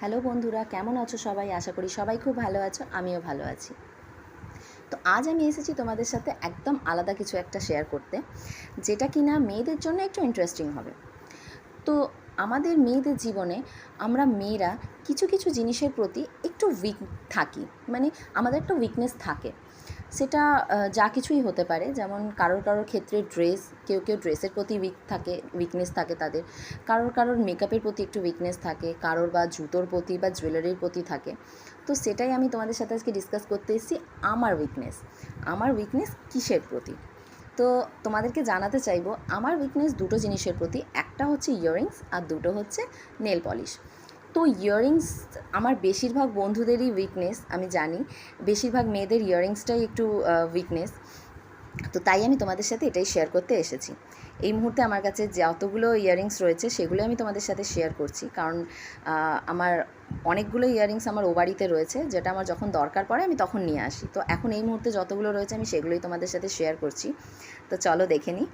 Hello বন্ধুরা, কেমন আছো সবাই? আশা করি সবাই খুব ভালো আছো, আমিও ভালো আছি। তো আজ আমি এসেছি তোমাদের সাথে একদম আলাদা কিছু একটা শেয়ার করতে, যেটা কিনা মেয়েদের জন্য একটু ইন্টারেস্টিং হবে। তো আমাদের মেয়েদের জীবনে আমরা মেয়েরা কিছু কিছু জিনিসের প্রতি একটু উইক থাকি, মানে আমাদের একটা উইকনেস থাকে। সেটা যা কিছুই হতে পারে, যেমন কারোর ক্ষেত্রে ড্রেস, কেউ ড্রেসের প্রতি উইকনেস থাকে তাদের, কারোর মেকআপের প্রতি একটু উইকনেস থাকে, কারোর বা জুতোর প্রতি বা জুয়েলারির প্রতি থাকে। তো সেটাই আমি তোমাদের সাথে আজকে ডিসকাস করতে এসেছি। আমার উইকনেস কিসের প্রতি? তো তোমাদেরকে জানাতে চাইবো আমার উইকনেস দুটো জিনিসের প্রতি। একটা হচ্ছে ইয়াররিংস আর দুটো হচ্ছে নেল পলিশ। তো ইয়াররিংস আমার বেশিরভাগ বন্ধুদেরই উইকনেস, আমি জানি বেশিরভাগ মেয়েদের ইয়াররিংসটাই একটু উইকনেস। তো তাই আমি তোমাদের সাথে এটাই শেয়ার করতে এসেছি। এই মুহূর্তে আমার কাছে যতগুলো ইয়াররিংস রয়েছে সেগুলো আমি তোমাদের সাথে শেয়ার করছি, কারণ আমার অনেকগুলো ইয়াররিংস আমার ও বাড়িতে রয়েছে, যেটা আমার যখন দরকার পড়ে আমি তখন নিয়ে আসি। তো এখন এই মুহূর্তে যতগুলো রয়েছে আমি সেগুলোই তোমাদের সাথে শেয়ার করছি। তো চলো দেখে নিই।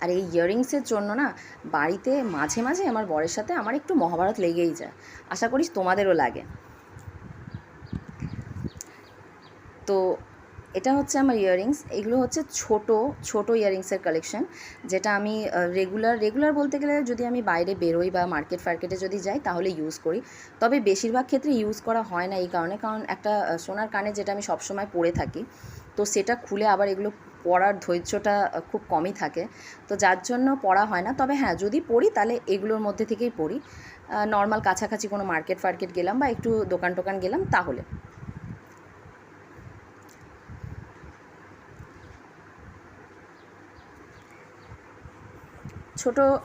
আর এই ইয়াররিংসের জন্য না বাড়িতে মাঝে মাঝে আমার বরের সাথে আমার একটু মহাভারত লেগেই যায়। আশা করি তোমাদেরও লাগে। তো এটা হচ্ছে আমার ইয়াররিংস। এগুলো হচ্ছে ছোট ইয়াররিংসের কালেকশন, যেটা আমি রেগুলার বলতে গেলে যদি আমি বাইরে বেরোই বা মার্কেটে যদি যাই তাহলে ইউজ করি। তবে বেশিরভাগ ক্ষেত্রে ইউজ করা হয় না এই কারণে, কারণ একটা সোনার কানে যেটা আমি সবসময় পরে থাকি, তো সেটা খুলে আবার এগুলো পরার ধৈর্যটা খুব কমই থাকে, তো যার জন্য পরা হয় না। তবে হ্যাঁ, যদি পরি তাহলে এগুলোর মধ্যে থেকেই পরি। নর্মাল কাছাকাছি কোনো মার্কেট গেলাম বা একটু দোকান গেলাম তাহলে।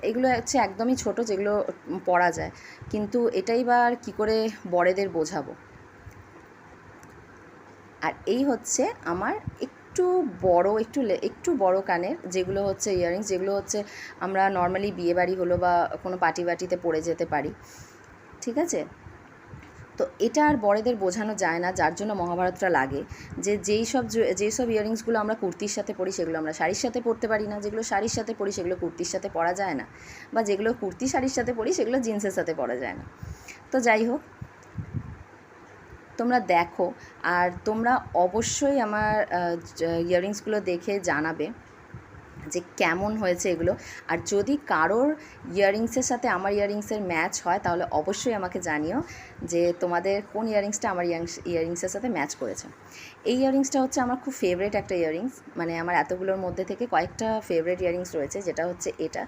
এগুলো হচ্ছে একদমই ছোট, যেগুলো পরা যায়, কিন্তু এটাই বা আর কী করে বড়দের বোঝাবো। আর এই হচ্ছে আমার একটু বড় কানের, যেগুলো হচ্ছে ইয়াররিংস, যেগুলো হচ্ছে আমরা নর্মালি বিয়েবাড়ি হলো বা কোনো পার্টিতে পরে যেতে পারি, ঠিক আছে। তো এটা আর বড়দের বোঝানো যায় না, যার জন্য মহাভারতটা লাগে। যেসব ইয়াররিংসগুলো আমরা কুর্তির সাথে পরি সেগুলো আমরা শাড়ির সাথে পরতে পারি না, যেগুলো শাড়ির সাথে পরি সেগুলো কুর্তির সাথে পরা যায় না, বা যেগুলো কুর্তি শাড়ির সাথে পরি সেগুলো জিন্সের সাথে পরা যায় না। তো যাই হোক, তোমরা দেখো, আর তোমরা অবশ্যই আমার ইয়াররিংসগুলো দেখে জানাবে যে কেমন হয়েছে এগুলো। আর যদি কারোর ইয়াররিংসের সাথে আমার ইয়াররিংসের ম্যাচ হয় তাহলে অবশ্যই আমাকে জানিও যে তোমাদের কোন ইয়াররিংসটা আমার ইয়াররিংসের সাথে ম্যাচ করেছে। এই ইয়াররিংসটা হচ্ছে আমার খুব ফেভারিট একটা ইয়াররিংস, মানে আমার এতগুলোর মধ্যে থেকে কয়েকটা ফেভারিট ইয়াররিংস রয়েছে, যেটা হচ্ছে এটা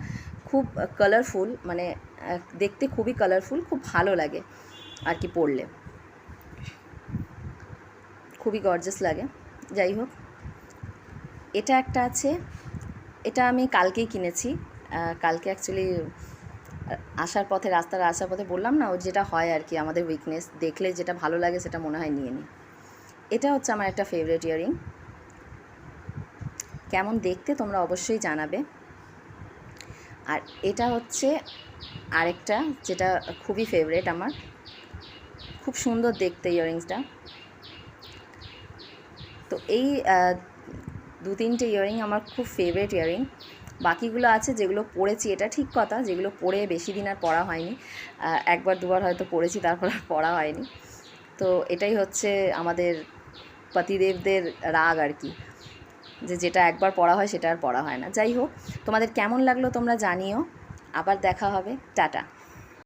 খুব কালারফুল, মানে দেখতে খুবই কালারফুল, খুব ভালো লাগে আর কি পরলে, খুবই গর্জাস লাগে। যাই হোক, এটা একটা আছে, এটা আমি কালকেই কিনেছি। কালকে অ্যাকচুয়ালি রাস্তার আসার পথে বললাম না, ও যেটা হয় আর কি, আমাদের উইকনেস দেখলে যেটা ভালো লাগে সেটা মনে হয় নিয়ে নিই। এটা হচ্ছে আমার একটা ফেভারিট ইয়াররিং। কেমন দেখতে তোমরা অবশ্যই জানাবে। আর এটা হচ্ছে আরেকটা, যেটা খুবই ফেভারিট আমার, খুব সুন্দর দেখতে ইয়াররিংসটা। তো এই দু তিনটে ইয়াররিং আমার খুব ফেভারিট ইয়াররিং। বাকিগুলো আছে যেগুলো পরেছি, এটা ঠিক কথা, যেগুলো পরে বেশি দিন আর পরা হয়নি, একবার দুবার হয়তো পরেছি, তারপর আর পরা হয়নি। তো এটাই হচ্ছে আমাদের পতিদেবদের রাগ আর কি, যেটা একবার পরা হয় সেটা আর পরা হয় না। যাই হোক, তোমাদের কেমন লাগলো তোমরা জানিও। আবার দেখা হবে, টাটা।